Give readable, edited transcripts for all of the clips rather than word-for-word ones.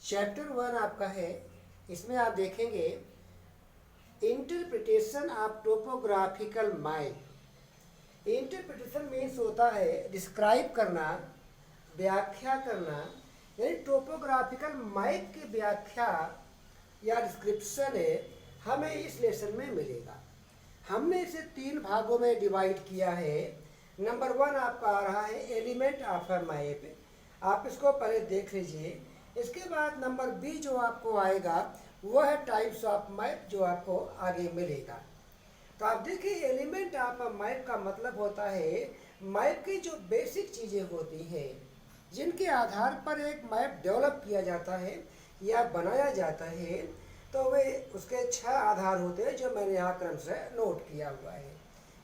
Chapter 1 आपका है। इसमें आप देखेंगे interpretation of topographical map. Interpretation means होता है डिस्क्राइब करना, व्याख्या करना, यानी टोपोग्राफिकल मैप की व्याख्या या डिस्क्रिप्शन है हमें इस लेसन में मिलेगा। हमने इसे 3 भागों में डिवाइड किया है। नंबर 1 आपका आ रहा है एलिमेंट ऑफ अ मैप, आप इसको पहले देख लीजिए। इसके बाद नंबर बी जो आपको आएगा वो है टाइप्स ऑफ मैप, जो आपको आगे मिलेगा। तो आप देखिए एलिमेंट ऑफ अ मैप का मतलब होता है मैप की जो बेसिक चीज़ें होती हैं जिनके आधार पर एक मैप डेवलप किया जाता है या बनाया जाता है। तो वे उसके 6 आधार होते हैं जो मैंने यहाँ क्रम से नोट किया हुआ है।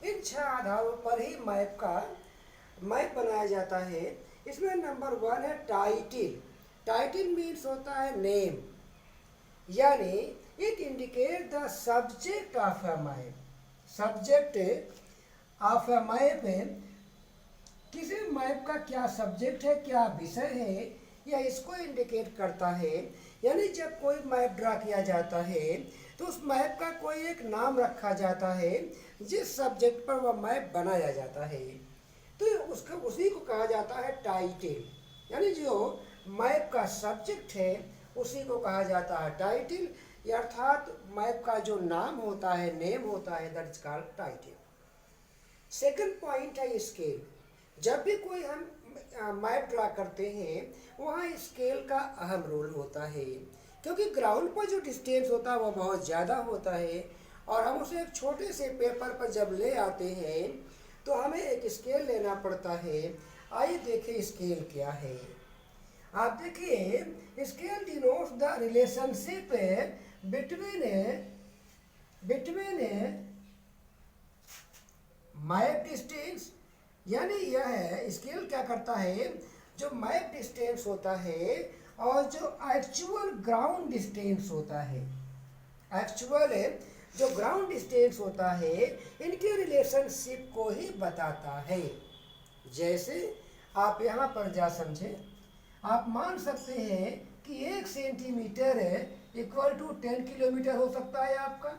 इन 6 आधारों पर ही मैप बनाया जाता है। इसमें नंबर 1 है टाइटिल। टाइटिल मीन्स होता है नेम, यानी it indicate the subject of a map. Subject of a map, किसी मैप का क्या सब्जेक्ट है, क्या विषय है, या इसको इंडिकेट करता है। यानी जब कोई मैप ड्रा किया जाता है तो उस मैप का कोई एक नाम रखा जाता है जिस सब्जेक्ट पर वह मैप बनाया जाता है। तो उसका उसी को कहा जाता है टाइटिल, यानी जो मैप का सब्जेक्ट है उसी को कहा जाता है टाइटिल, अर्थात मैप का जो नाम होता है, नेम होता है, that is called title. Second point है स्केल। जब भी कोई हम मैप ड्रा करते हैं वहाँ स्केल का अहम रोल होता है, क्योंकि ग्राउंड पर जो डिस्टेंस होता है वो बहुत ज़्यादा होता है और हम उसे एक छोटे से पेपर पर जब ले आते हैं तो हमें एक स्केल लेना पड़ता है। आइए देखें स्केल क्या है। आप देखिए scale denotes the relationship between map distance, यानी यह है स्केल क्या करता है, जो मैप डिस्टेंस होता है और जो एक्चुअल ग्राउंड डिस्टेंस होता है, एक्चुअल जो ग्राउंड डिस्टेंस होता है, इनके रिलेशनशिप को ही बताता है। जैसे आप यहाँ पर जा समझे, आप मान सकते हैं कि 1 सेंटीमीटर इक्वल टू 10 किलोमीटर हो सकता है आपका,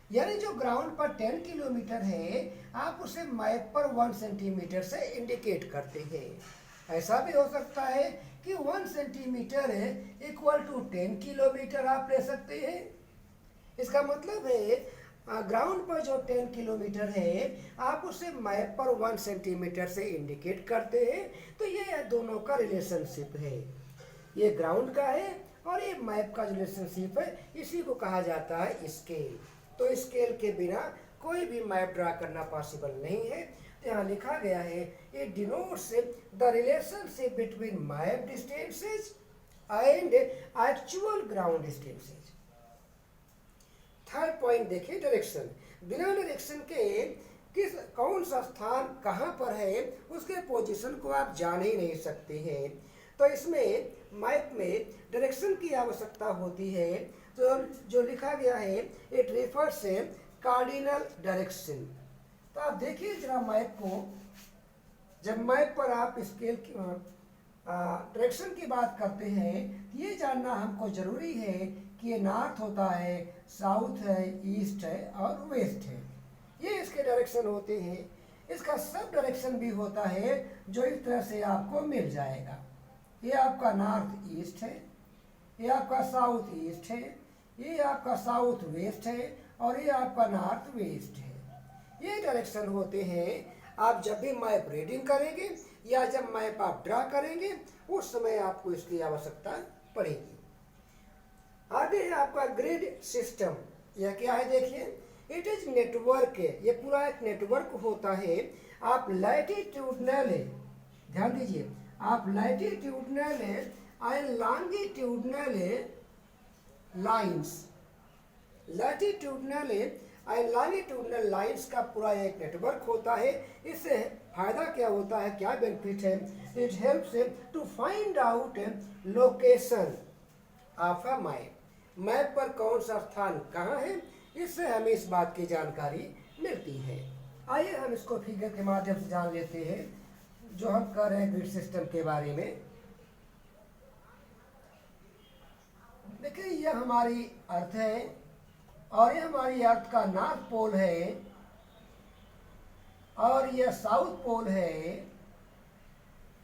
यानी जो ग्राउंड पर 10 किलोमीटर है आप उसे मैप पर 1 सेंटीमीटर से इंडिकेट करते हैं। ऐसा भी हो सकता है कि 1 सेंटीमीटर इक्वल टू 10 किलोमीटर आप ले सकते हैं। इसका मतलब है ग्राउंड पर जो 10 किलोमीटर है आप उसे मैप पर 1 सेंटीमीटर से इंडिकेट करते हैं। तो ये दोनों का रिलेशनशिप है, ये ग्राउंड का है और ये मैप का जो रिलेशनशिप है इसी को कहा जाता है स्केल। तो स्केल के बिना कोई भी मैप ड्रा करना पॉसिबल नहीं है। तो यहाँ लिखा गया है it denotes the relationship between map distances and actual ground distances. Third point देखिए डायरेक्शन। बिना डायरेक्शन के कौन सा स्थान कहाँ पर है उसके पोजीशन को आप जान ही नहीं सकते हैं। तो इसमें मैप में डायरेक्शन की आवश्यकता होती है। तो जो लिखा गया है इट रेफर्स कार्डिनल डायरेक्शन। तो आप देखिए जरा मैप को, जब मैप पर आप स्केल की डायरेक्शन की बात करते हैं ये जानना हमको जरूरी है कि ये नॉर्थ होता है, साउथ है, ईस्ट है और वेस्ट है, ये इसके डायरेक्शन होते हैं। इसका सब डायरेक्शन भी होता है जो इस तरह से आपको मिल जाएगा। ये आपका नॉर्थ ईस्ट है, ये आपका साउथ ईस्ट है, ये आपका साउथ वेस्ट है और ये आपका नॉर्थ वेस्ट है। ये डायरेक्शन होते हैं। आप जब भी मैप रीडिंग करेंगे या जब मैप आप ड्रा करेंगे उस समय आपको इसकी आवश्यकता पड़ेगी। आगे है आपका ग्रिड सिस्टम। यह क्या है देखिए, इट इज नेटवर्क, ये पूरा एक नेटवर्क होता है। आप लैटिट्यूडनल, ध्यान दीजिए, आप latitudinal and longitudinal lines, latitudinal and longitudinal lines का पूरा एक नेटवर्क होता है। इससे फायदा क्या होता है, क्या बेनिफिट है, it helps to find out location of a map. Map पर कौन सा स्थान कहाँ है, इससे हमें इस बात की जानकारी मिलती है। आइए हम इसको फिगर के माध्यम से जान लेते हैं जो हम कर रहे हैं ग्रिड सिस्टम के बारे में। यह हमारी अर्थ है और यह हमारी अर्थ का नॉर्थ पोल है और यह साउथ पोल है।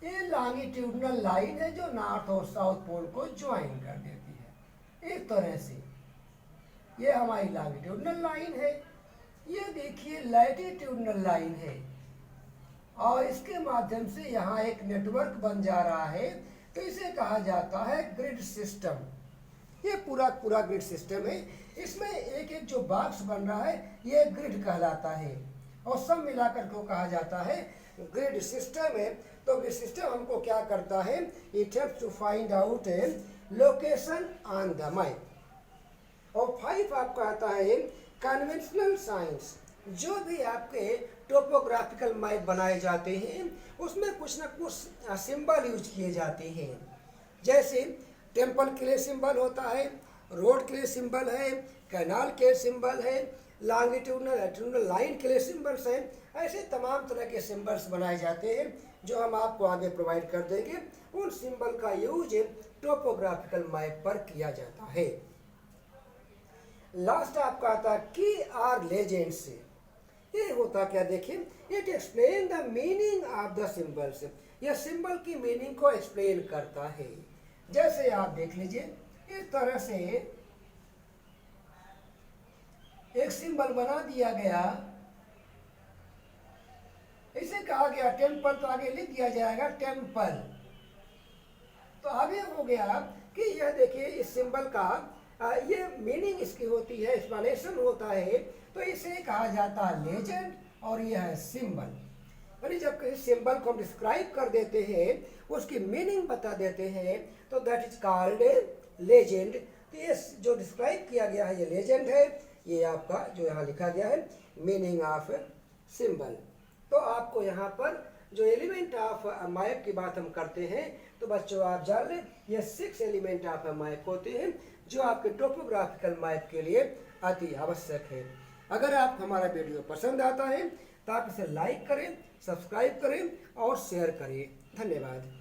ये लॉन्गिट्यूडनल लाइन है जो नॉर्थ और साउथ पोल को ज्वाइन कर देती है। इस तरह से ये हमारी लॉन्गिट्यूडनल लाइन है। ये देखिए लैटिट्यूडनल लाइन है और इसके माध्यम से यहाँ एक नेटवर्क बन जा रहा है, तो इसे कहा जाता है ग्रिड सिस्टम। ये पूरा ग्रिड सिस्टम है। इसमें एक एक जो बॉक्स बन रहा है ये ग्रिड कहलाता है और सब मिलाकर को कहा जाता है ग्रिड सिस्टम है। तो ग्रिड सिस्टम हमको क्या करता है, it helps to find out location on the map. और 5 आपका आता है कन्वेंशनल साइंस। जो भी आपके टोपोग्राफिकल मैप बनाए जाते हैं उसमें कुछ ना कुछ सिंबल यूज किए जाते हैं। जैसे टेम्पल के लिए सिंबल होता है, रोड के लिए सिंबल है, कैनाल के सिंबल है, लॉन्गिट्यूडनल लाइन के लिए सिंबल्स हैं। ऐसे तमाम तरह के सिंबल्स बनाए जाते हैं जो हम आपको आगे प्रोवाइड कर देंगे। उन सिंबल का यूज टोपोग्राफिकल मैप पर किया जाता है। लास्ट आपका आता है की आर लेजेंड्स। ये होता क्या, देखिए, it explain the meaning of the symbols. यह सिंबल की मीनिंग को एक्सप्लेन करता है। जैसे आप देख लीजिए, इस तरह से एक सिंबल बना दिया गया, इसे कहा गया टेम्पल, तो आगे लिख दिया जाएगा टेम्पल। तो आगे हो गया कि यह देखिए इस सिंबल का ये मीनिंग इसकी होती है, एक्सप्लेनेशन होता है, तो इसे कहा जाता है लेजेंड और यह है सिंबल। यानी जब किसी सिंबल को हम डिस्क्राइब कर देते हैं, उसकी मीनिंग बता देते हैं, तो दैट इज कॉल्ड लेजेंड। तो ये जो डिस्क्राइब किया गया है ये लेजेंड है। ये आपका जो यहाँ लिखा गया है मीनिंग ऑफ सिंबल। तो आपको यहाँ पर जो एलिमेंट ऑफ मैप की बात हम करते हैं, तो बच्चों आप जान लें ये 6 एलिमेंट ऑफ मैप होते हैं जो आपके टोपोग्राफिकल मैप के लिए अति आवश्यक है। अगर आप हमारा वीडियो पसंद आता है तो आप इसे लाइक करें, सब्सक्राइब करें और शेयर करें। धन्यवाद।